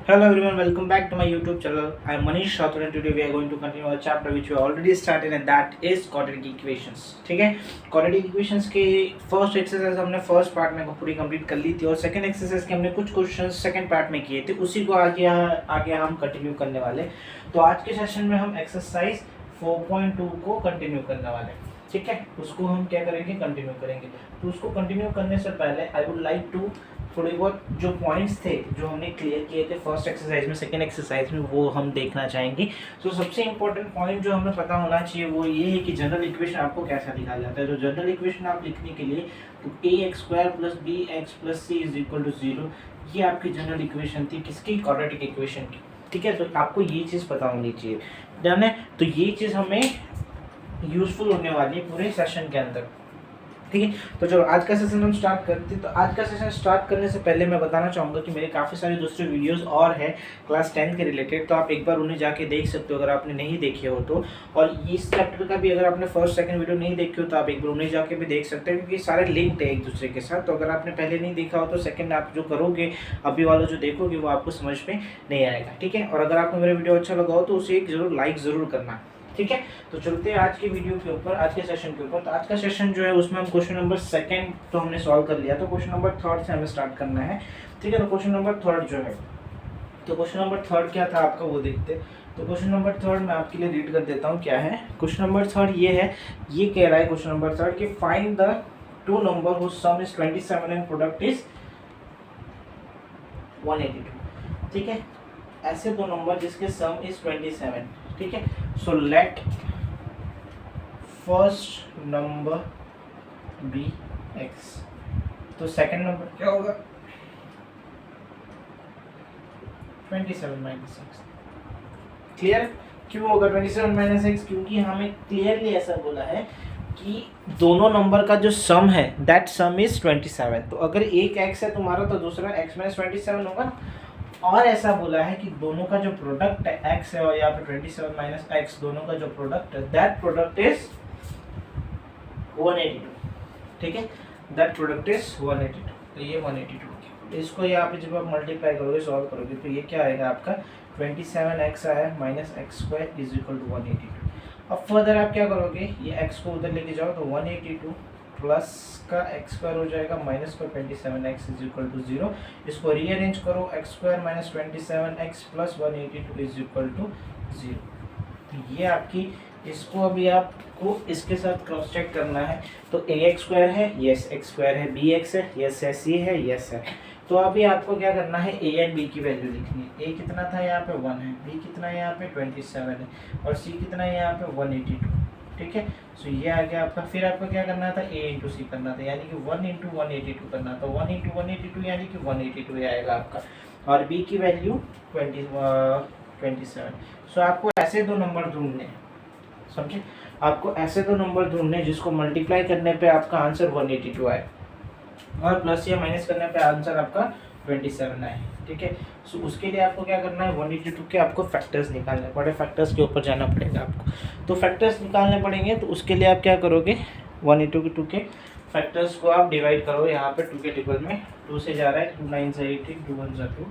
Hello everyone, welcome back to my YouTube channel. I am Manish Rathore and today we are going to continue our chapter which we already started and that is quadratic equations. ठीक है, quadratic equations के first exercise हमने first part में पूरी complete कर ली थी और second exercise के हमने कुछ क्वेश्चंस सेकंड पार्ट में किए थे, उसी को आगे हम कंटिन्यू करने वाले। तो आज के सेशन में हम एक्सरसाइज 4.2 को कंटिन्यू करने वाले, ठीक है। उसको हम क्या करेंगे, कंटिन्यू करेंगे। तो उसको कंटिन्यू करने से पहले आई वुड लाइक टू थोड़े बहुत जो पॉइंट्स थे जो हमने क्लियर किए थे फर्स्ट एक्सरसाइज में, सेकंड एक्सरसाइज में, वो हम देखना चाहेंगे। तो सबसे इंपॉर्टेंट पॉइंट जो हमें पता होना चाहिए वो ये है कि जनरल इक्वेशन आपको कैसा लिखा जाता है। तो जनरल इक्वेशन आप लिखने के लिए तो ax² + bx + c = 0, ये आपकी जनरल इक्वेशन थी किसकी, क्वाड्रेटिक इक्वेशन की, ठीक है। तो आपको ये चीज़ पता होनी चाहिए, डन है। तो ये चीज़ हमें यूजफुल होने वाली है पूरे सेशन के अंदर, ठीक है। तो चलो आज का सेशन हम स्टार्ट करते हैं। तो आज का सेशन स्टार्ट करने से पहले मैं बताना चाहूँगा कि मेरे काफ़ी सारे दूसरे वीडियोस और हैं क्लास 10 के रिलेटेड, तो आप एक बार उन्हें जाके देख सकते हो अगर आपने नहीं देखे हो तो। और इस चैप्टर का भी अगर आपने फर्स्ट सेकंड वीडियो नहीं देखे हो तो आप एक बार उन्हें जाके भी देख सकते हैं, क्योंकि सारे लिंक्ड है एक दूसरे के साथ। तो अगर आपने पहले नहीं देखा हो तो सेकंड आप जो करोगे, अभी वाला जो देखोगे वो आपको समझ में नहीं आएगा, ठीक है। और अगर आपको मेरा वीडियो अच्छा लगा हो तो उसे एक जरूर लाइक ज़रूर करना, ठीक है। तो चलते हैं आज के वीडियो के ऊपर, आज के सेशन के ऊपर। तो आज का सेशन जो है उसमें हम क्वेश्चन नंबर सेकंड तो हमने सॉल्व कर लिया, तो क्वेश्चन नंबर थर्ड से हमें स्टार्ट करना है, ठीक है। तो क्वेश्चन नंबर थर्ड जो है, तो क्वेश्चन नंबर थर्ड क्या था आपका वो देखते हैं। तो क्वेश्चन नंबर थर्ड मैं आपके लिए रीड कर देता हूँ क्या है। क्वेश्चन नंबर थर्ड ये है, ये कह रहा है क्वेश्चन नंबर थर्ड कि find the two number whose sum is 27 and product is 182, ठीक है। ऐसे दो नंबर जिसके सम इज 27, ठीक है। So let first number be x, तो सेकंड नंबर क्या होगा 27 - x। क्लियर? क्यों होगा 27 - x? क्योंकि हमें क्लियरली ऐसा बोला है कि दोनों नंबर का जो सम है दैट सम इज 27। तो अगर एक x है तुम्हारा तो दूसरा x - 27 होगा। और ऐसा बोला है कि दोनों का जो प्रोडक्ट है x है और यहाँ पे 27 - x, दोनों का जो प्रोडक्ट है दैट प्रोडक्ट इज 182, ठीक है। दैट प्रोडक्ट इज 182, तो ये 182। इसको यहाँ पे जब आप मल्टीप्लाई करोगे, सॉल्व करोगे तो ये क्या आएगा आपका 27x आया -x² = 182। अब फर्दर आप क्या करोगे, ये x को उधर लेके जाओ तो 182 प्लस का x² हो जाएगा माइनस का 27x = 0। इसको रीअरेंज करो, x² - 27x + 182 = 0। तो ये आपकी, इसको अभी आपको इसके साथ क्रॉस चेक करना है। तो ax² है, यस x² है, bx है, यस है, c है, यस है। तो अभी आपको क्या करना है, a एंड b की वैल्यू लिखनी है। a कितना था यहाँ पे 1 है, b कितना है यहाँ पे 27 है और c कितना है यहाँ पे 182, ठीक है। सो ये आ गया आपका। फिर आपको क्या करना था, a × c करना था, यानी कि 1 × 182 करना था। 1 × 182 यानी कि 182 आएगा आपका, और b की वैल्यू 27। सो आपको ऐसे दो नंबर ढूंढने हैं, समझे। आपको ऐसे दो नंबर ढूंढने जिसको मल्टीप्लाई करने पे आपका आंसर 182 आए और प्लस या माइनस करने पे आंसर आपका 27 आए, ठीक है। सो उसके लिए आपको क्या करना है, 182 के आपको फैक्टर्स निकालने पड़े, फैक्टर्स के ऊपर जाना पड़ेगा आपको। तो फैक्टर्स निकालने पड़ेंगे, तो उसके लिए आप क्या करोगे, 182 के फैक्टर्स को आप डिवाइड करो। यहाँ पे 2 के टेबल में 2 से जा रहा है, 2 9 से 18, 2 1 से 2,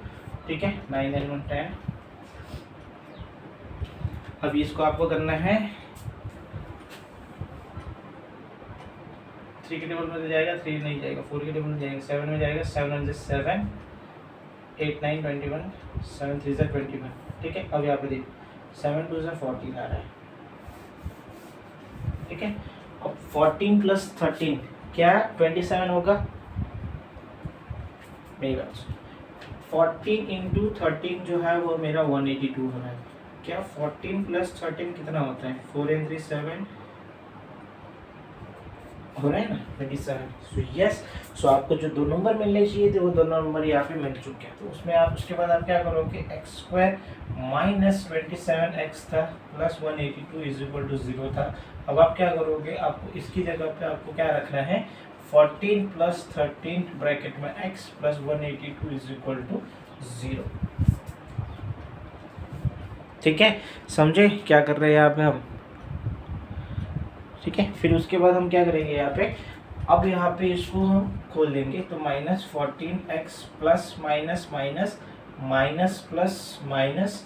ठीक है। 9 and 1 10। अभी इसको आपको करना है 3 के टेबल में जाएगा, 3 नहीं जाएगा, 4 के टेबल में जाएगा, 7 में जाएगा, 7 1 से 7, 8 9 21, 7 3 से 21, ठीक है। अब यहाँ पे देखिए 7 2 से 14 आ रहा है, ठीक है। अब 14 + 13 क्या 27 होगा, मेरी बात सुनो। 14 × 13 जो है वो मेरा 182 हो रहा है। क्या 14 + 13 कितना होता है, 4 and 3 7 हो रहा है ना 27। सो यस, सो आपको जो दो नंबर मिलने चाहिए थे वो दोनों नंबर यहाँ पे मिल चुके हैं। तो उसमें आप उसके बाद आप क्या करोगे, x² - 27x था प्लस 182 = 0 था। अब आप क्या करोगे, आपको इसकी जगह पे आपको क्या रखना है, 14 + 13 ब्रैकेट में x + 182 = 0, ठीक है। समझे क्या कर रहे हैं यहाँ पे हम, ठीक है। फिर उसके बाद हम क्या करेंगे यहाँ पे, अब यहाँ पे इसको हम खोल देंगे तो -14x plus minus minus minus plus minus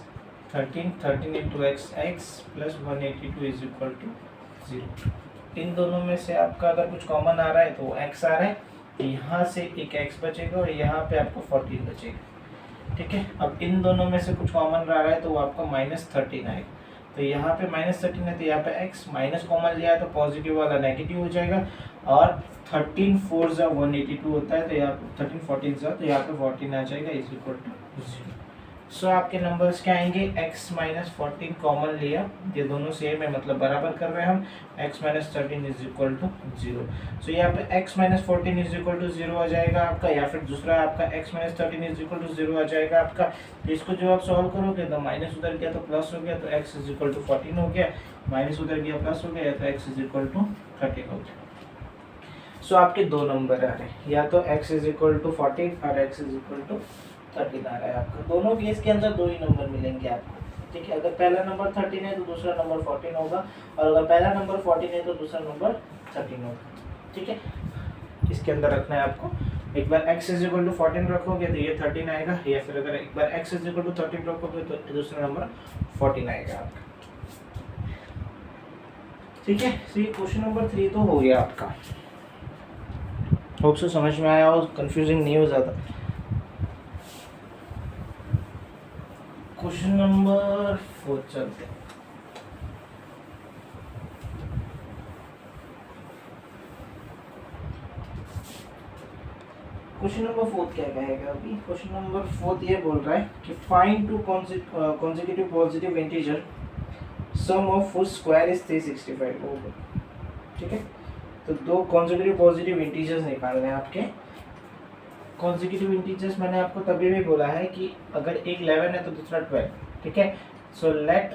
13 into x x plus 182 is equal to 0। इन दोनों में से आपका अगर कुछ कॉमन आ रहा है तो x आ रहा है, यहाँ से एक x बचेगा और यहाँ पे आपको 14 बचेगा। ठीक है, अब इन दोनों में से कुछ कॉमन आ रहा है तो वो आपका -13 आएगा। तो यहाँ पे -13 है तो यहाँ पे x माइनस कॉमन लिया है तो पॉजिटिव वाला नेगेटिव हो जाएगा, और 13 4 182 होता है तो यहाँ पे 13 14 तो यहाँ पे 14 आ जाएगा इज इक्वल टू 0। सो आपके नंबर्स क्या आएंगे, x माइनस 14 कॉमन लिया, ये दोनों सेम है मतलब बराबर कर रहे हैं हम, x minus 13 is equal to 0। So यहाँ पे x minus 14 is equal to 0 आ जाएगा आपका, या फिर दूसरा आपका x minus 13 is equal to 0 आ जाएगा आपका। तो इसको जो आप सॉल्व करोगे तो माइनस उधर गया तो प्लस हो गया, तो x इज इक्वल टू 14 हो गया, माइनस उधर गया प्लस हो गया, तो x इज इक्वल टू 13 हो गया। सो आपके दो नंबर आ रहे हैं, या तो x इज इक्वल टू 14 और x इज इक्वल टू 13 आ रहा है आपका। दोनों केस के अंदर दो ही नंबर मिलेंगे आपको। ठीक है, अगर पहला नंबर 13 है तो दूसरा नंबर 14 होगा, और अगर पहला नंबर 14 है तो दूसरा नंबर 13 होगा। ठीक है, इसके अंदर रखना है आपको। एक बार x इज इक्वल टू 14 रखोगे तो ये 13 आएगा, या फिर अगर एक बार x इज इक्वल टू 13 रखोगे तो दूसरा नंबर 14 आएगा आपका। ठीक है, तो ये क्वेश्चन नंबर 3 तो हो गया आपका। होप सो समझ में आया और कंफ्यूजिंग नहीं हो ज़्यादा। क्वेश्चन नंबर 4 चलते हैं। क्वेश्चन नंबर 4 क्या कहेगा अभी? क्वेश्चन नंबर 4 ये बोल रहा है कि find two consecutive positive integer sum of whose square is 365 होगा। ठीक है, तो दो consecutive पॉजिटिव इंटीजर्स निकालने हैं आपके। consecutive इंटीजर्स मैंने आपको तभी भी बोला है कि अगर एक 11 है तो दूसरा 12। ठीक है, सो लेट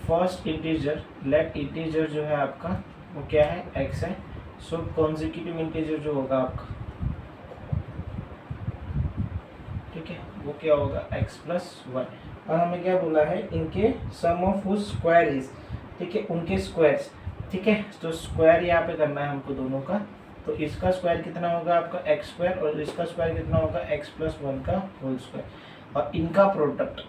फर्स्ट इंटीजर जो है आपका वो क्या है, x है। सो consecutive इंटीजर जो होगा आपका, ठीक है, वो क्या होगा x प्लस 1। और हमें क्या बोला है, इनके सम ऑफ whose स्क्वायर इज, ठीक है, उनके स्क्वायर्स। ठीक है, तो स्क्वायर यहाँ पे करना है हमको दोनों का। तो इसका स्क्वायर कितना होगा आपका x स्क्वायर, और इसका स्क्वायर कितना होगा x प्लस 1 का होल स्क्वायर, और इनका प्रोडक्ट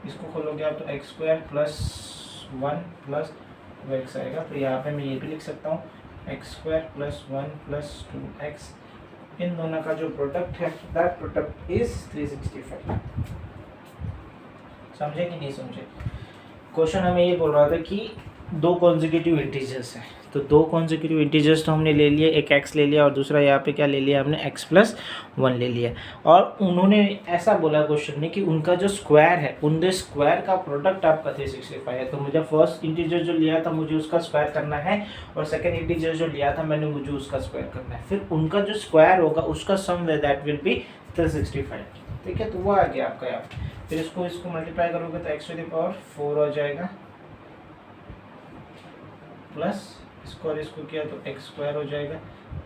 इसको खोलोगे आप तो x square plus 1 plus 2x आएगा। तो यहाँ पे मैं ये भी लिख सकता हूँ x square plus 1 plus 2x, इन दोनों का जो प्रोडक्ट है दैट प्रोडक्ट इज 365। समझे कि नहीं समझे? क्वेश्चन हमें ये बोल रहा था कि दो कॉन्जिक्यूटिव इंटीजर्स हैं, तो दो कॉन्जिक्यूटिव इंटीजर्स तो हमने ले लिए, एक x ले लिया और दूसरा यहाँ पे क्या ले लिया हमने, x प्लस 1 ले लिया। और उन्होंने ऐसा बोला क्वेश्चन में कि उनका जो स्क्वायर है, उनके स्क्वायर का प्रोडक्ट आपका 365 है। तो मुझे फर्स्ट इंटीजर जो लिया था मुझे उसका स्क्वायर करना है, और सेकेंड इंटीजर जो लिया था मैंने मुझे उसका स्क्वायर करना है। फिर उनका जो स्क्वायर होगा उसका सम दैट विल बी 365। ठीक है, तो वो आ गया आपका यहाँ। फिर इसको मल्टीप्लाई करोगे तो x टू द पावर 4 हो जाएगा, प्लस इसको और इसको किया तो x स्क्वायर हो जाएगा,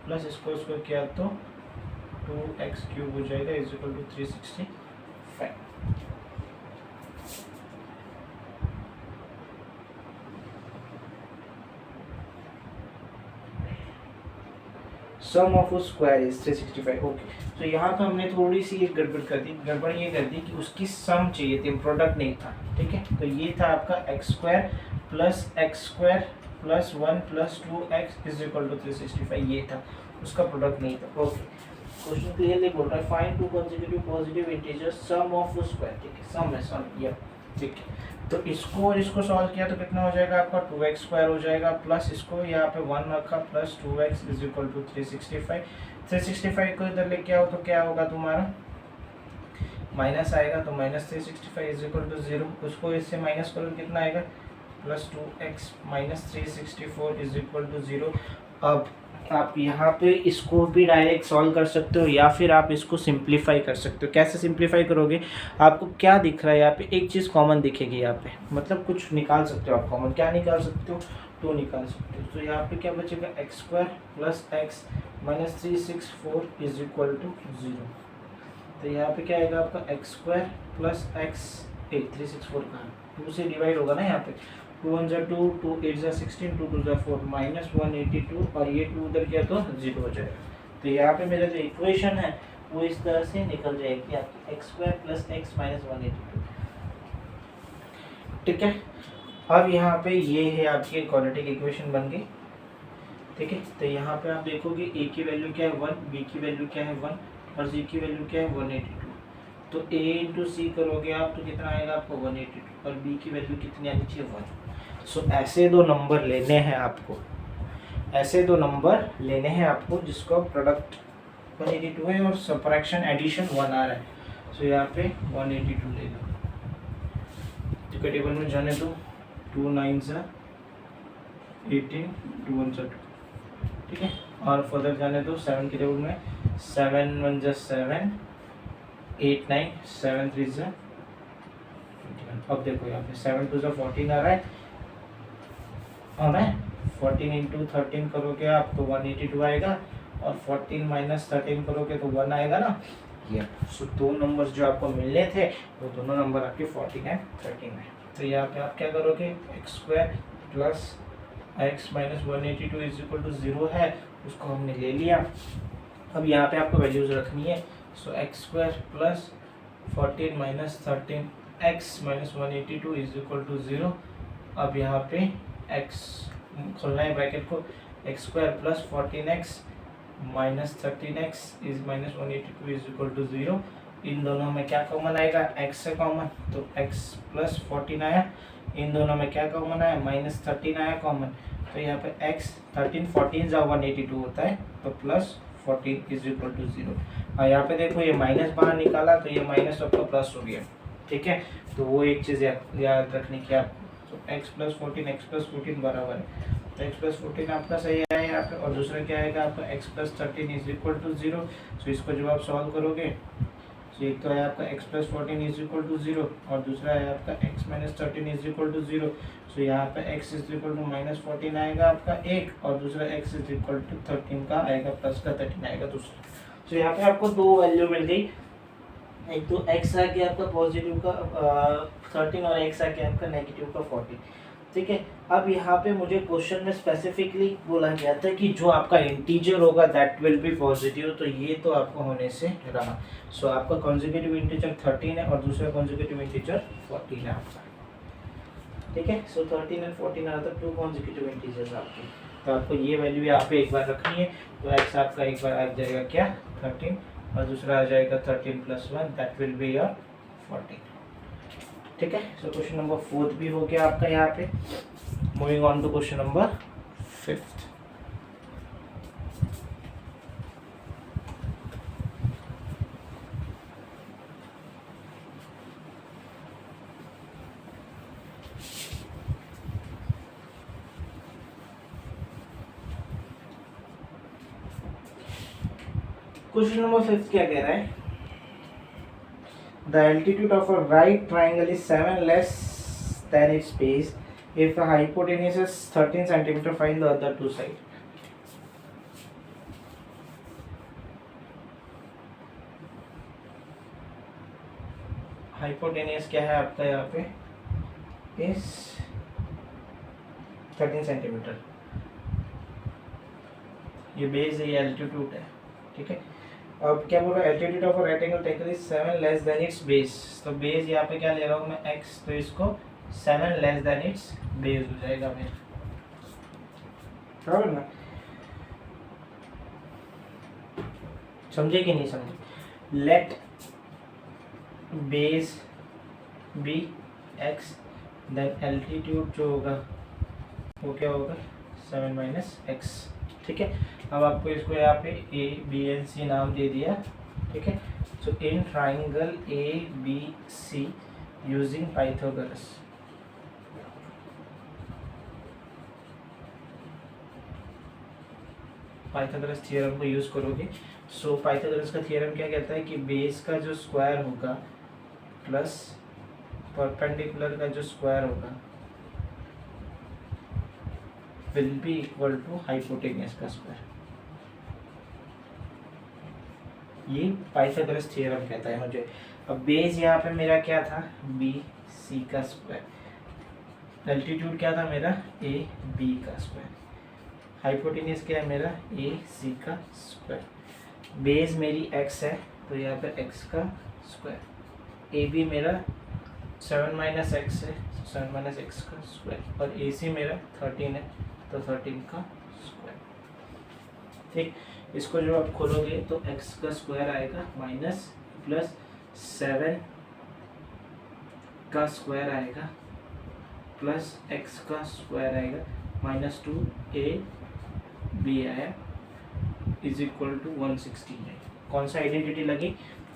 प्लस इसको किया तो 2x क्यूब हो जाएगा is equal to 365। Sum of square is 365। Okay, तो यहाँ तो हमने थोड़ी सी एक गड़बड़ कर दी। गड़बड़ ये कर दी कि उसकी सम चाहिए थी, प्रोडक्ट नहीं था। ठीक है, तो ये था आपका x square plus x square plus 1 plus 2x is equal to 365, ये था, उसका प्रोडक्ट नहीं था। ओके, क्वेश्चन क्लियरली बोल रहा है find two consecutive positive integers sum of square. ठीक है, सम है, सम ये। ठीक है, तो इसको और इसको सॉल्व किया तो कितना हो जाएगा आपका 2x स्क्वायर हो जाएगा, प्लस इसको यहाँ पे 1 रखा plus 2x is equal to 365। 365 को इधर लेके आओ तो क्या होगा तुम्हारा, माइनस आएगा, तो माइनस 365 इज इक्वल टू 0। उसको इससे माइनस करो कितना आएगा, plus 2x minus 364 is equal to 0। अब आप यहाँ पे इसको भी डायरेक्ट सॉल्व कर सकते हो, या फिर आप इसको सिंप्लीफाई कर सकते हो। कैसे सिंप्लीफाई करोगे, आपको क्या दिख रहा है यहाँ पे, एक चीज़ कॉमन दिखेगी यहाँ पे, मतलब कुछ निकाल सकते हो आप कॉमन। क्या निकाल सकते हो, 2 निकाल सकते हो। तो यहाँ पे क्या बचेगा, x square plus x minus 364 is equal to 0। तो यहाँ पे क्या आएगा आपका x स्क्वायर प्लस x 364 का 2 से डिवाइड होगा ना यहाँ पे, 2 1 2 2 8 16 2 2 4 माइनस 182, और ये 2 उधर किया तो 0 हो जाएगा। तो यहाँ पे मेरा जो इक्वेशन है वो इस तरह से निकल जाएगी आपकी x² + x - 182। ठीक है, अब यहाँ पे ये है आपकी क्वाड्रेटिक इक्वेशन बन गई। ठीक है, तो यहाँ पे आप देखोगे a की वैल्यू क्या है 1, b की वैल्यू क्या है 1 और c की वैल्यू क्या है 182। तो a × c करोगे आप तो कितना आएगा आपको 182 और b की वैल्यू कितनी आनी चाहिए 1। सो ऐसे दो नंबर लेने हैं आपको, ऐसे दो नंबर लेने हैं आपको जिसको प्रोडक्ट 182 है और सबट्रैक्शन एडिशन 1 आ रहा है। सो यहाँ पे 182 ले लो, तो टेबल में जाने दो 2 9s 18 2 1 2। ठीक है, और फर्दर जाने दो 7 के टेबल में 7 1 7 8 9 7 3 21। अब देखो यहाँ पे 7 2 14 आ रहा है, 14 × 13 करोगे आप तो 182 आएगा और 14 - 13 करोगे तो 1 आएगा ना। ये सो दो नंबर्स जो आपको मिलने थे वो दोनों नंबर आपके 14 एंड 13 है। तो यहाँ पे आप क्या करोगे x² + x - 182 = 0 है, उसको हमने ले लिया। अब यहाँ पे आपको वैल्यूज रखनी है। सो x² + 14 - 13 x - 182 = 0। अब यहाँ पे x खोलना है ब्रैकेट को, x² + 14x - 13x is - 182 = 0। इन दोनों में क्या कॉमन आएगा, x से कॉमन, तो x + 14 आया। इन दोनों में क्या कॉमन आया, -13 आया कॉमन। तो यहाँ पे x 13 14 × 182 होता है तो +14 = 0। और यहाँ पे देखो ये माइनस बाहर निकाला तो ये माइनस आपका प्लस हो गया। ठीक है, तो वो एक चीज़ याद रखने की आपको। तो x + 14 x + 14 बराबर है, तो x + 14 आपका सही है यहाँ पे। और दूसरा क्या आएगा आपका x + 13 = 0। सो इसको जब आप सॉल्व करोगे तो एक तो है आपका x + 14 = 0 और दूसरा है आपका x - 13 = 0। सो यहाँ पे x -14 आएगा आपका एक, और दूसरा x 13 का आएगा, प्लस का 13 आएगा दूसरा। सो यहाँ पे आपको दो वैल्यू मिल गई, एक तो x आ गया आपका पॉजिटिव का 13 और x आ गया आपका नेगेटिव का 14। ठीक है, अब यहाँ पे मुझे क्वेश्चन में स्पेसिफिकली बोला गया था कि जो आपका इंटीजर होगा दैट विल बी पॉजिटिव, तो ये तो आपको होने से रहा। सो आपका कॉन्जिक्यूटिव इंटीजर 13 है और दूसरा कॉन्जिक्यूटिव इंटीजर 14 है आपका। ठीक है, सो 13 और 14 आ तो 2 कॉन्जिक्यूटिव इंटीजर्स आपके। तो आपको ये वैल्यू यहाँ पे एक बार रखनी है। तो x आपका एक बार आ जाएगा क्या 13 और दूसरा आ जाएगा 13 + 1 दैट विल बी योर 14। ठीक है, सो क्वेश्चन नंबर 4 भी हो गया आपका यहाँ पे। Moving on to question number 5। Question number 5 क्या कह रहा है, the altitude of a right triangle is 7 less than its base. If a hypotenuse is 13 cm, find the other two sides. Hypotenuse क्या है आपका यहाँ पे इस 13 सेंटीमीटर, ये बेस है, ये एल्टीट्यूड है। ठीक है, अब क्या बोल रहा है, altitude of right angle triangle is 7 less than it's base. तो बेस यहाँ पे क्या ले रहा हूँ मैं x, तो इसको 7 लेस देन इट्स बेस हो जाएगा मेरा, बराबर ना। समझे कि नहीं समझे, let base be x, then altitude जो होगा वो क्या होगा 7 - x। ठीक है, अब आपको इसको यहाँ पे ए बी एंड सी नाम दे दिया। ठीक है, so in triangle A B C using Pythagoras, Pythagoras theorem को यूज करोगे। सो पाइथागोरस का थ्योरम क्या कहता है कि बेस का जो स्क्वायर होगा प्लस परपेंडिकुलर का जो स्क्वायर होगा will be equal to hypotenuse का स्क्वायर। ये पाइथागोरस थ्योरम कहता है मुझे। अब बेस यहाँ पे मेरा क्या था बी सी का स्क्वायर, एल्टीट्यूड क्या था मेरा ए बी का स्क्वायर। हाइपोटेन्यूज क्या है मेरा, ए सी का स्क्वायर, बेस मेरी एक्स है तो यहाँ पे एक्स का स्क्वायर, ए बी मेरा 7 माइनस एक्स है, 7 माइनस एक्स का स्क्वायर, और ए सी मेरा 13 है तो 13 का स्क्वायर। ठीक, इसको जब आप खोलोगे तो एक्स का स्क्वायर आएगा माइनस प्लस 7 का स्क्वायर आएगा प्लस एक्स का स्क्वायर आएगा माइनस 2 ए बी आया इज इक्वल टू 169। कौन सा आइडेंटिटी लगी,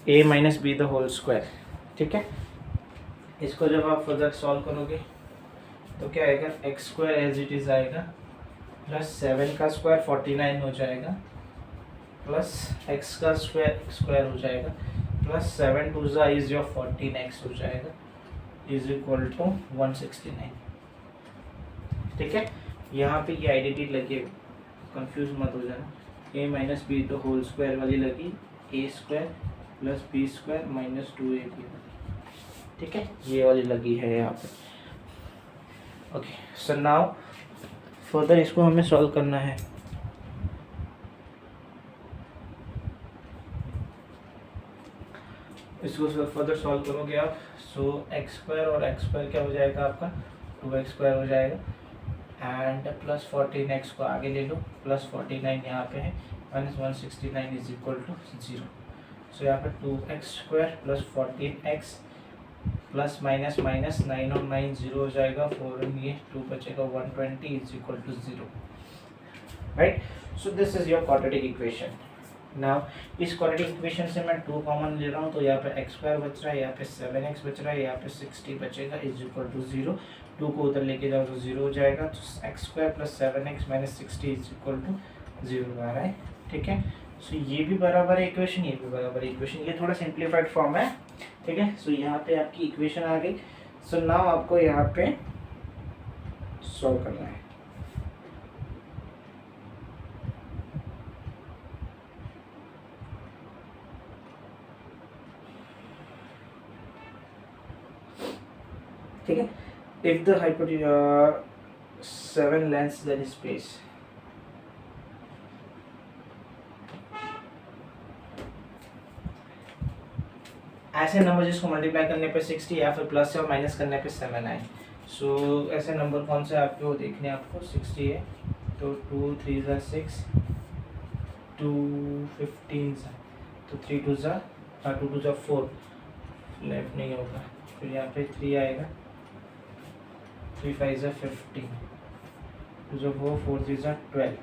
A minus B the whole square. ठीक है, इसको जब आप फर्दर सॉल्व करोगे तो क्या आएगा, x square as it is आएगा प्लस 7 का स्क्वायर 49 हो जाएगा प्लस एक्स का स्क्वायर हो जाएगा प्लस 7 टू ज़ा इज योर 14x हो जाएगा इज इक्वल टू 169। ठीक है, यहाँ पे ये आइडेंटिटी लगी, कंफ्यूज मत हो जाना, ए माइनस बी तो होल स्क्वायर वाली लगी, A square plus B square minus 2ab। ठीक है, ये वाली लगी है यहाँ पे। ओके, सो नाउ फर्दर इसको हमें सॉल्व करना है। इसको फर्दर सॉल्व करोगे आप, सो एक्स स्क्वायर और एक्स स्क्वायर क्या हो जाएगा आपका, 2x स्क्वायर हो जाएगा एंड प्लस 14x को आगे ले लो, प्लस 49 यहाँ पे है minus 169 is equal to 0। So यहाँ पे 2x square plus 14x plus minus minus 9 और 9 0 हो जाएगा, 4 और ये 2 बचेगा 120 is equal to 0। Right, so this is your quadratic equation. Now इस क्वाड्रेटिक इक्वेशन से मैं 2 कॉमन ले रहा हूँ तो यहाँ पे एक्स स्क्वायर बच रहा है, यहाँ पे 7x बच रहा है, यहाँ पे 60 बचेगा इज इक्वल टू 0। 2 को उधर लेके जाओ तो 0 हो जाएगा, तो x square plus 7x minus 60 is equal to 0 आ रहा है। ठीक है, सो ये भी बराबर है इक्वेशन, ये भी बराबर है इक्वेशन, ये थोड़ा सिंप्लीफाइड फॉर्म है। ठीक है, सो यहाँ पे आपकी इक्वेशन आ गई। सो नाउ आपको यहाँ पे सॉल्व करना है। ठीक है, if the hypotenuse 7 lengths then space, ऐसे नंबर जिसको मल्टीप्लाई करने पे 60 या फिर प्लस और माइनस करने पे 7 आए। सो ऐसे नंबर कौन से आपके वो देखने आपको, 60 है तो 2 3 ज़ा 6, 2 15 ज़ा तो 3 2 ज़ा 2 2 ज़ा 4, लेफ्ट नहीं होगा, फिर यहाँ पे 3 आएगा, 3 5 ज़ा 15, 2 ज़ा 4 4 3 ज़ा 12।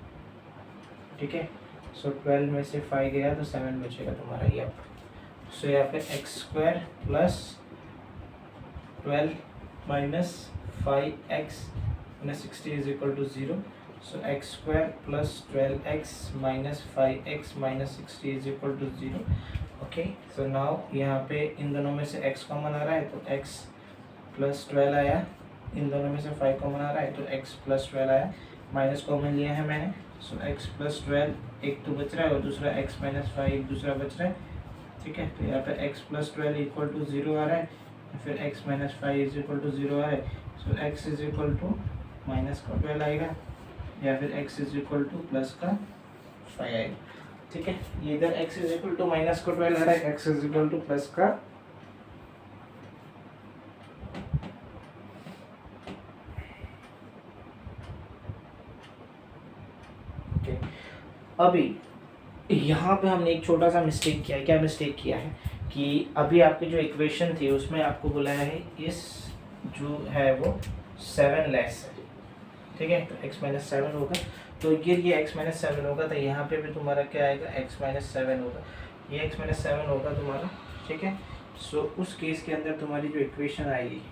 ठीक है, सो 12 में से 5 गया तो 7 बचेगा तुम्हारा ये। सो यहाँ पे x square plus 12 minus 5x minus 60 is equal to 0। So x square plus 12x minus 5x minus 60 is equal to 0। Okay, so now यहाँ पे इन दोनों में से x कॉमन आ रहा है तो x प्लस 12 आया, इन दोनों में से 5 कॉमन आ रहा है तो x प्लस 12 आया, माइनस कॉमन लिया है मैंने। सो x प्लस 12 एक तो बच रहा है और दूसरा x माइनस 5 एक दूसरा बच रहा है। ठीक है, तो यहाँ पे x प्लस 12 इक्वल टू 0 आ रहा है, फिर x minus 5 is equal to 0 आ रहा है। So x is equal to minus का 12 आएगा या फिर x is equal to plus का 5 आएगा। ठीक है, ये इधर x is equal to minus का 12 आ रहा है, x is equal to plus का अभी यहाँ पे हमने एक छोटा सा मिस्टेक किया है। क्या मिस्टेक किया है कि अभी आपकी जो इक्वेशन थी उसमें आपको बुलाया है इस जो है वो 7 लेस है। ठीक है, तो x माइनस 7 होगा, तो ये x माइनस 7 होगा, तो यहाँ पे भी तुम्हारा क्या आएगा, x माइनस 7 होगा, ये x माइनस 7 होगा तुम्हारा। ठीक है, सो उस केस के अंदर तुम्हारी जो इक्वेशन आएगी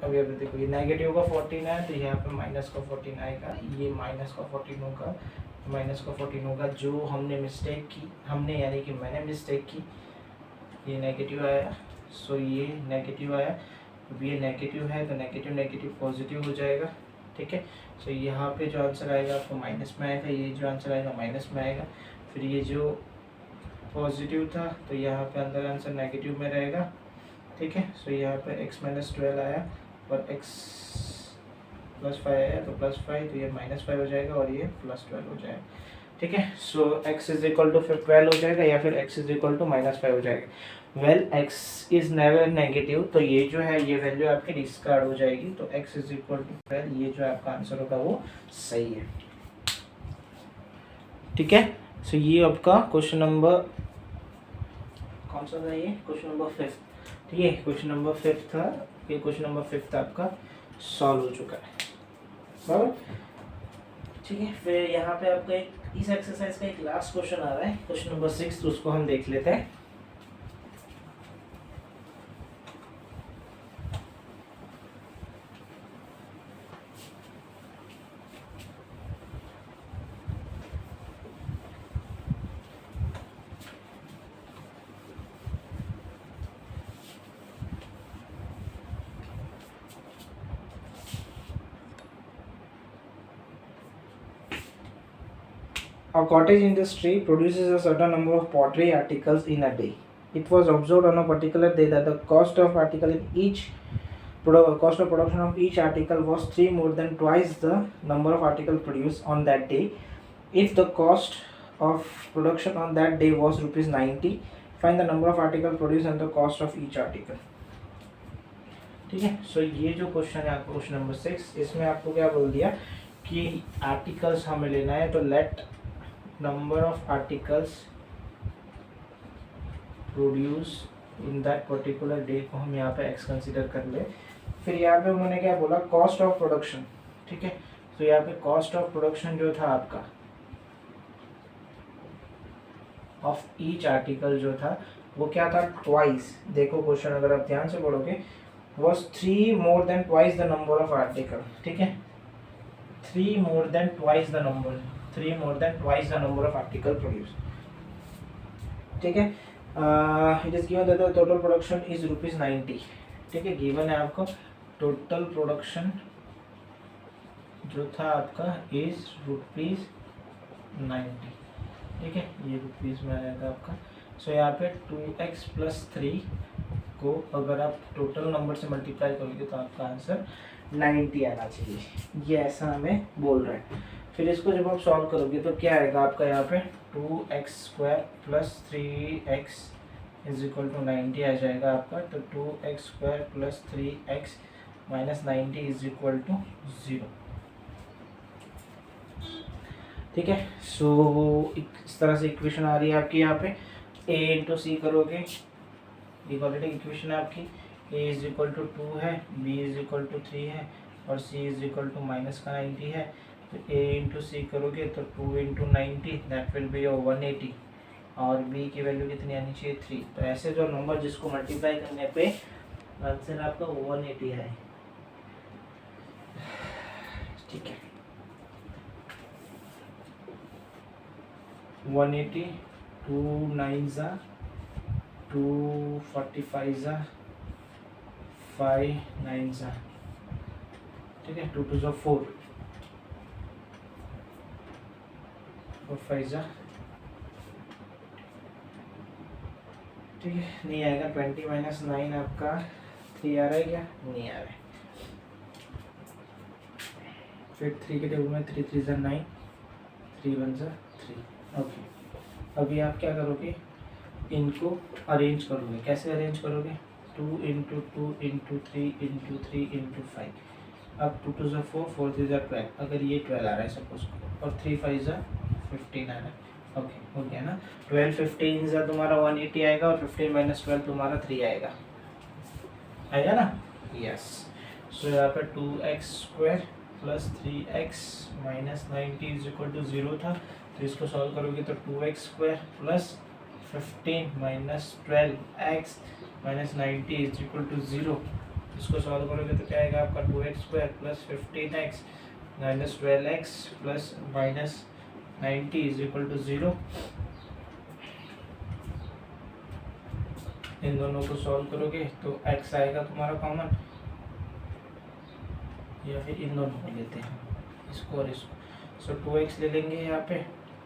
अभी देखो ये नेगेटिव का 14 है तो यहाँ पे माइनस का 14 आएगा, ये माइनस का 14 होगा, माइनस का 14 होगा। जो हमने मिस्टेक की, हमने यानी कि मैंने मिस्टेक की, ये नेगेटिव आया, सो ये नेगेटिव आया, अब ये नेगेटिव है तो नेगेटिव नेगेटिव पॉजिटिव हो जाएगा, ठीक है। सो यहाँ पे जो आंसर आएगा आपको माइनस में आएगा, ये जो आंसर आएगा माइनस में आएगा। फिर ये जो पॉजिटिव था तो यहाँ पे अंदर आंसर नेगेटिव में रहेगा, ठीक है। सो यहाँ पे x माइनस 12 आया और x प्लस 5 आया तो प्लस 5, तो ये माइनस 5 हो जाएगा और ये प्लस 12 हो जाएगा, ठीक है। So x is equal to फिर 12 हो जाएगा या फिर x is equal to minus 5 हो जाएगा। Well x is never negative, तो ये जो है ये वैल्यू आपकी डिस्कार्ड हो जाएगी, तो x इज इक्वल टू 12, ये जो आपका आंसर होगा वो सही है, ठीक है। सो ये आपका क्वेश्चन नंबर कौन सा था, ये क्वेश्चन नंबर 5, ठीक है। क्वेश्चन नंबर 5 था, ये क्वेश्चन नंबर 5 आपका सॉल्व हो चुका है, बराबर, ठीक है। फिर यहाँ पे आपका एक इस एक्सरसाइज का एक लास्ट क्वेश्चन आ रहा है, क्वेश्चन नंबर 6, तो उसको हम देख लेते हैं। A cottage industry produces a certain number of pottery articles in a day. It was observed on a particular day that the cost of production of each article was 3 more than twice the number of articles produced on that day. If the cost of production on that day was rupees 90, find the number of articles produced and the cost of each article. ठीक है। सो ये जो question है आपका question number 6, इसमें आपको क्या बोल दिया कि आर्टिकल्स हमें लेना है, तो let number of articles produce in that particular day को हम यहाँ पे x कंसीडर कर ले। फिर यहाँ पे उन्होंने क्या बोला, कॉस्ट ऑफ प्रोडक्शन, ठीक है। तो यहाँ पे कॉस्ट ऑफ प्रोडक्शन जो था आपका ऑफ ईच आर्टिकल जो था वो क्या था, ट्वाइस। देखो क्वेश्चन अगर आप ध्यान से पढ़ोगे, was 3 more than twice the number of article, ठीक है। 3 more than twice the number of article produced, ठीक है। It is given that the total production is ₹90, ठीक है। गिवन है आपको टोटल प्रोडक्शन जो था आपका इज ₹90, ठीक है। ये रुपीज़ में आएगा आपका। सो यहाँ पे 2x + 3 को अगर आप टोटल नंबर से मल्टीप्लाई करोगे तो आपका आंसर 90 आना चाहिए, ये ऐसा हमें बोल रहा है। फिर इसको जब आप सॉल्व करोगे तो क्या आएगा आपका, यहाँ पे 2x² + 3x = 90 आ जाएगा आपका। तो 2x² + 3x - 90 = 0, ठीक है। सो इस तरह से इक्वेशन आ रही है आपकी। यहाँ पे a × c करोगे, इक्वालिटी इक्वेशन है आपकी, a = 2 है, b = 3 है और c = -90 है। तो a × c करोगे तो 2 × 90 दैट विल बी 180 और b की वैल्यू कितनी आनी चाहिए, 3। तो ऐसे जो नंबर जिसको मल्टीप्लाई करने पे आंसर आपका 180 है, ठीक है। 180, 2 9 245 5 9, ठीक है। 2 2 4 4 5, ठीक है। नहीं आएगा। 20 - 9 आपका 3 आ रहा है क्या, नहीं आ रहा है। फिर 3 के टेबल में 3 3 9, 3 1 3, ओके। अभी आप क्या करोगे, इनको अरेंज करोगे। कैसे अरेंज करोगे, 2 × 2 × 3 × 3 × 5। अब 2 2 4 4 3 12, अगर ये 12 आ रहा है सपोज, और 3 5 15 आ रहा है, ओके हो गया ना। 12 15 तुम्हारा 180 आएगा और 15 - 12 तुम्हारा 3 आएगा ना, यस। सो यहाँ पर 2x² + 3x - 90 = 0 था। तो इसको सॉल्व करोगे तो 2x² + 15 - 12x - 90 = 0। इसको सॉल्व करोगे तो क्या आएगा आपका, 2x² + 15x - 12x + -90 = 0। इन दोनों को सॉल्व करोगे तो x आएगा तुम्हारा कॉमन, या फिर इन दोनों को लेते हैं, इसको और इसको। सो 2x ले लेंगे यहाँ पे,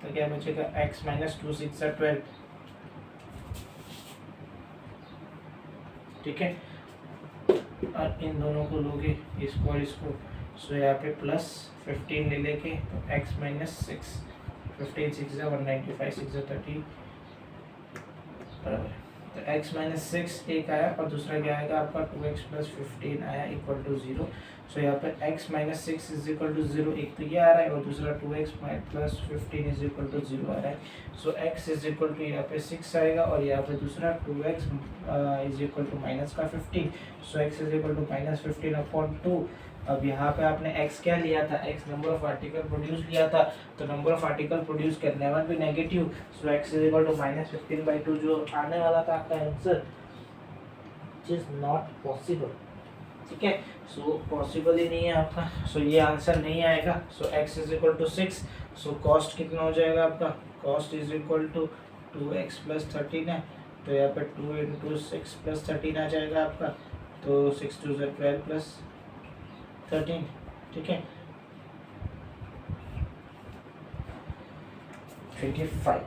तो क्या बचेगा x माइनस 2 6 12, ठीक है। और इन दोनों को लोगे, इसको और इसको, सो यहाँ पे प्लस 15 ले लेके तो x माइनस 6, 15 6 195 6 30 बराबर है। तो x माइनस 6 एक आया और दूसरा क्या आएगा आपका 2x प्लस 15 आया इक्वल टू 0। सो यहाँ पर x minus 6 is equal to 0, एक तो ये आ रहा है और दूसरा 2x plus 15 is equal to 0 आ रहा है। So x is equal to यहाँ पे 6 आएगा और यहाँ पे दूसरा 2x is equal to minus का 15। So x is equal to minus 15 upon 2। अब यहाँ पे आपने x क्या लिया था, x number of article produce लिया था, तो नंबर ऑफ आर्टिकल प्रोड्यूस करने वाला भी negative. So x is equal to minus 15/2 जो आने वाला था आपका answer, which is not possible, ठीक है। सो पॉसिबल ही नहीं है आपका, सो ये आंसर नहीं आएगा। So x is equal to 6। So cost कितना हो जाएगा आपका, cost is equal to 2x plus 13 है, तो यहाँ पे 2 इंटू 6 प्लस 13 आ जाएगा आपका, तो 6 2 12 प्लस 13, ठीक है 25।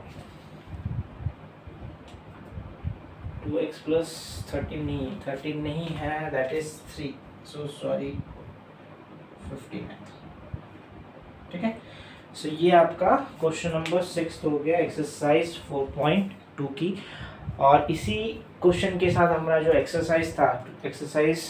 2x प्लस 13 नहीं है, दैट इज 3, सो सॉरी 15 है, ठीक है। सो ये आपका क्वेश्चन नंबर 6 हो गया एक्सरसाइज 4.2 की। और इसी क्वेश्चन के साथ हमारा जो एक्सरसाइज था, एक्सरसाइज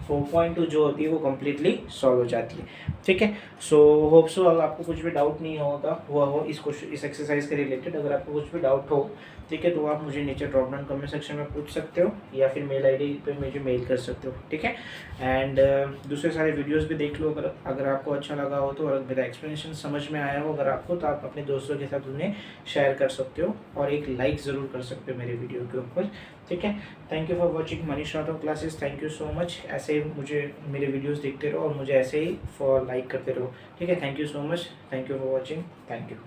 4.2 जो होती है वो कम्प्लीटली सॉल्व हो जाती है, ठीक है। सो होप सो अगर आपको कुछ भी डाउट नहीं होगा हुआ हो इस एक्सरसाइज के रिलेटेड, अगर आपको कुछ भी डाउट हो, ठीक है, तो आप मुझे नीचे ड्रॉप डाउन कमेंट सेक्शन में पूछ सकते हो या फिर मेल आईडी पे मुझे मेल कर सकते हो, ठीक है। एंड दूसरे सारे वीडियोस भी देख लो अगर आपको अच्छा लगा हो तो, और मेरा एक्सप्लेनेशन समझ में आया हो अगर आपको, तो आप अपने दोस्तों के साथ उन्हें शेयर कर सकते हो और एक लाइक ज़रूर कर सकते हो मेरे वीडियो के ऊपर, ठीक है। Thank you for watching Manish Rathore classes, thank you so much. ऐसे ही मुझे मेरे वीडियोस देखते रहो और मुझे ऐसे ही फॉर लाइक करते रहो, ठीक है। Thank you so much, thank you for watching, thank you.